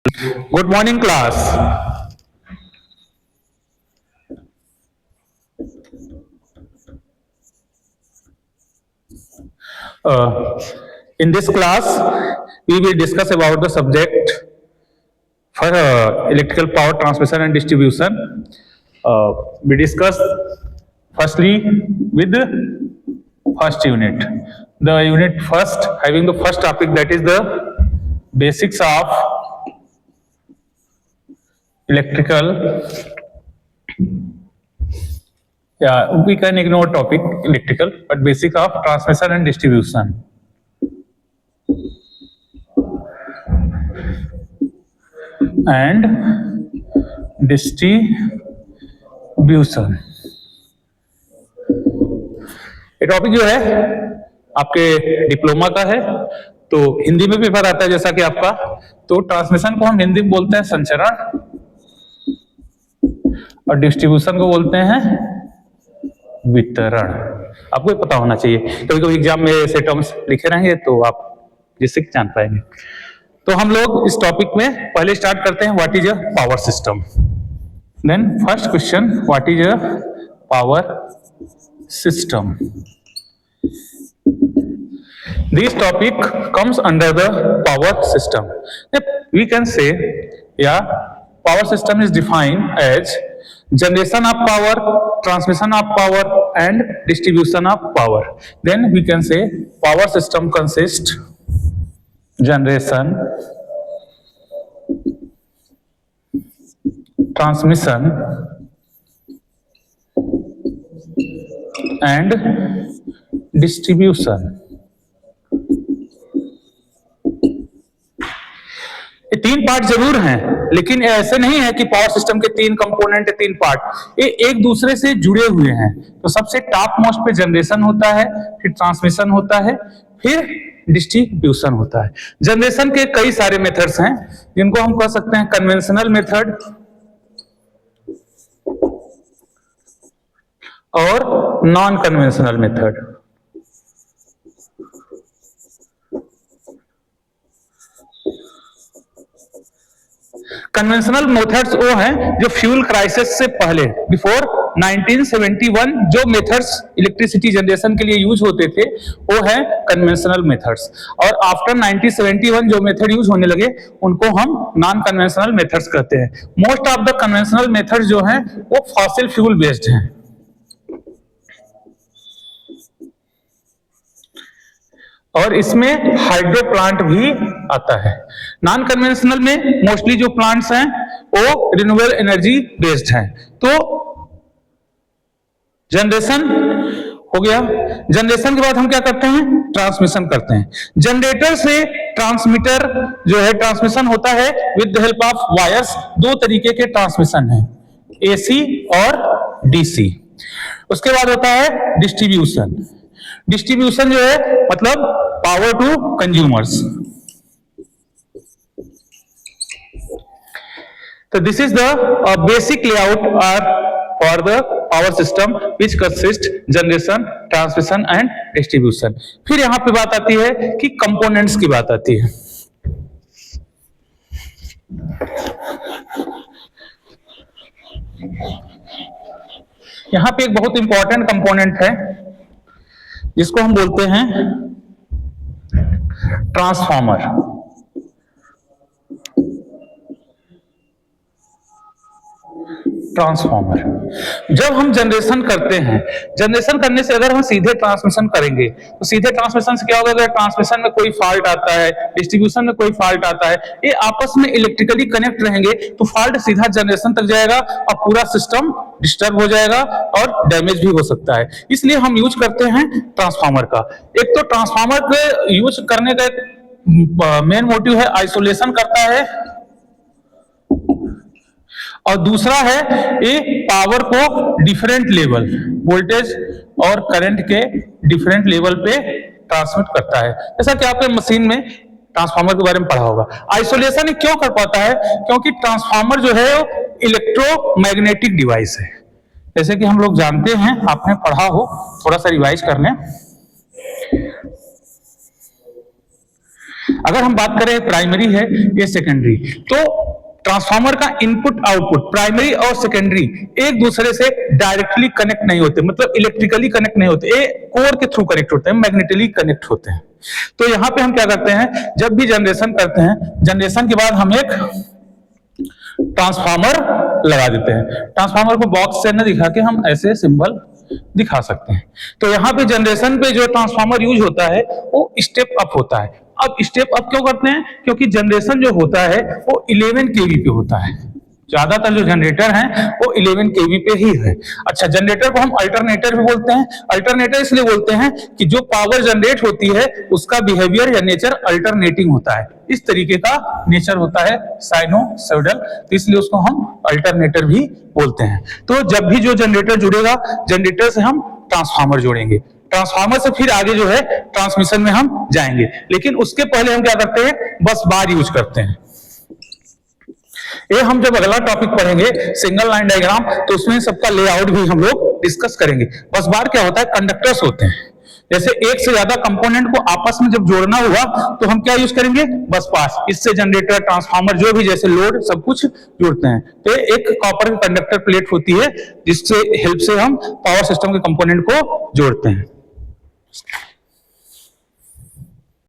Good morning, class. In this class, we will discuss about the subject for electrical power transmission and distribution. We discuss firstly with the first unit. The unit first having the first topic, that is the basics of electrical. Yeah, we can ignore topic electrical, but basic of transmission and distribution. And distribution. ये topic जो है आपके diploma का है, तो हिंदी में paper आता है जैसा कि आपका। तो ट्रांसमिशन को हम हिंदी में बोलते हैं संचरण, और डिस्ट्रीब्यूशन को बोलते हैं वितरण। आपको ये पता होना चाहिए, कभी कभी एग्जाम में ऐसे टर्म्स लिखे रहेंगे तो आप जिससे जान पाएंगे। तो हम लोग इस टॉपिक में पहले स्टार्ट करते हैं, what is a power system. Then first question, what is a power system. This topic comes under the power system. We can say या power system is defined as generation of power, transmission of power, and distribution of power. Then we can say power system consists generation, transmission, and distribution. ये तीन part जरूर हैं, लेकिन ऐसे नहीं है कि पावर सिस्टम के तीन कंपोनेंट है, तीन पार्ट, ये एक दूसरे से जुड़े हुए हैं। तो सबसे टॉप मोस्ट पे जनरेशन होता है, फिर ट्रांसमिशन होता है, फिर डिस्ट्रीब्यूशन होता है। जनरेशन के कई सारे मेथड्स हैं, जिनको हम कह सकते हैं कन्वेंशनल मेथड और non conventional method. Conventional methods वो हैं जो फ्यूल क्राइसिस से पहले, बिफोर 1971 जो मेथड्स इलेक्ट्रिसिटी जनरेशन के लिए यूज होते थे, वो है कन्वेंशनल मेथड्स। और आफ्टर 1971 जो मेथड यूज होने लगे, उनको हम नॉन कन्वेंशनल मेथड्स कहते हैं। Most of the conventional methods जो हैं वो फॉसिल फ्यूल बेस्ड हैं। और इसमें हाइड्रो प्लांट भी आता है। नॉन कन्वेंशनल में मोस्टली जो प्लांट्स हैं वो रिन्यूएबल एनर्जी बेस्ड हैं। तो जनरेशन हो गया, जनरेशन के बाद हम क्या करते हैं, ट्रांसमिशन करते हैं। जनरेटर से ट्रांसमीटर जो है ट्रांसमिशन होता है with the help of wires. दो तरीके के ट्रांसमिशन है, एसी और डीसी। उसके बाद होता है डिस्ट्रीब्यूशन। डिस्ट्रीब्यूशन जो है मतलब पावर टू कंज्यूमर्स। तो this is the basic layout are for the power system which consist generation, transmission and distribution. फिर यहां पे बात आती है कि कंपोनेंट्स की बात आती है। यहां पे एक बहुत इंपॉर्टेंट कंपोनेंट है जिसको हम बोलते हैं ट्रांसफार्मर। ट्रांसफार्मर जब हम जनरेशन करते हैं, जनरेशन करने से अगर हम सीधे ट्रांसमिशन करेंगे तो सीधे ट्रांसमिशन से क्या होगा, अगर ट्रांसमिशन में कोई फॉल्ट आता है, डिस्ट्रीब्यूशन में कोई फॉल्ट आता है, ये आपस में इलेक्ट्रिकली कनेक्ट रहेंगे, तो फॉल्ट सीधा जनरेशन तक जाएगा और पूरा सिस्टम डिस्टर्ब हो जाएगा और डैमेज भी हो सकता है। इसलिए हम यूज करते हैं ट्रांसफार्मर का। एक तो ट्रांसफार्मर के यूज करने का मेन मोटिव है आइसोलेशन करता है, और दूसरा है ये पावर को डिफरेंट लेवल, वोल्टेज और करंट के डिफरेंट लेवल पे ट्रांसमिट करता है। जैसा कि आपने मशीन में ट्रांसफार्मर के बारे में पढ़ा होगा। आइसोलेशन क्यों कर पाता है, क्योंकि ट्रांसफार्मर जो है इलेक्ट्रोमैग्नेटिक डिवाइस है। जैसे कि हम लोग जानते हैं, आपने पढ़ा हो, थोड़ा सा रिवाइज करने। अगर हम बात करें प्राइमरी है ये सेकेंडरी, तो ट्रांसफार्मर का इनपुट आउटपुट प्राइमरी और सेकेंडरी एक दूसरे से डायरेक्टली कनेक्ट नहीं होते, मतलब इलेक्ट्रिकली कनेक्ट नहीं होते, ये कोर के थ्रू कनेक्ट होते हैं, मैग्नेटिकली कनेक्ट होते हैं। तो यहां पे हम क्या करते हैं, जब भी जनरेशन करते हैं, जनरेशन के बाद हम एक ट्रांसफार्मर लगा देते हैं। ट्रांसफार्मर को बॉक्स से न दिखा के हम ऐसे सिंबल दिखा सकते हैं। तो यहाँ पे जनरेशन पे जो ट्रांसफार्मर यूज होता है वो स्टेप अप होता है। अब स्टेप अप क्यों करते हैं, क्योंकि जनरेशन जो होता है वो 11 केवी पे होता है। ज्यादातर जो जनरेटर हैं वो 11 केवी पे ही है। अच्छा, जनरेटर को हम अल्टरनेटर भी बोलते हैं। अल्टरनेटर इसलिए बोलते हैं कि जो पावर जनरेट होती है उसका बिहेवियर या नेचर अल्टरनेटिंग होता है, इस तरीके का नेचर होता है साइनोसॉइडल, तो इसलिए उसको हम अल्टरनेटर भी बोलते हैं। तो जब भी जो जनरेटर जुड़ेगा, जनरेटर से हम ट्रांसफार्मर जोड़ेंगे, ट्रांसफार्मर से फिर आगे जो है ट्रांसमिशन में हम जाएंगे, लेकिन उसके पहले हम क्या करते हैं, बस बार यूज करते हैं। ये हम जब अगला टॉपिक पढ़ेंगे सिंगल लाइन डायग्राम, तो उसमें सबका लेआउट भी हम लोग डिस्कस करेंगे। बस बार क्या होता है, कंडक्टर्स होते हैं। जैसे एक से ज्यादा कंपोनेंट को आपस में जब जोड़ना हुआ तो हम क्या यूज करेंगे, बस पास। इससे जनरेटर, ट्रांसफार्मर, जो भी जैसे लोड सब कुछ जोड़ते हैं। तो एक कॉपर की कंडक्टर प्लेट होती है जिससे हेल्प से हम पावर सिस्टम के कंपोनेंट को जोड़ते हैं।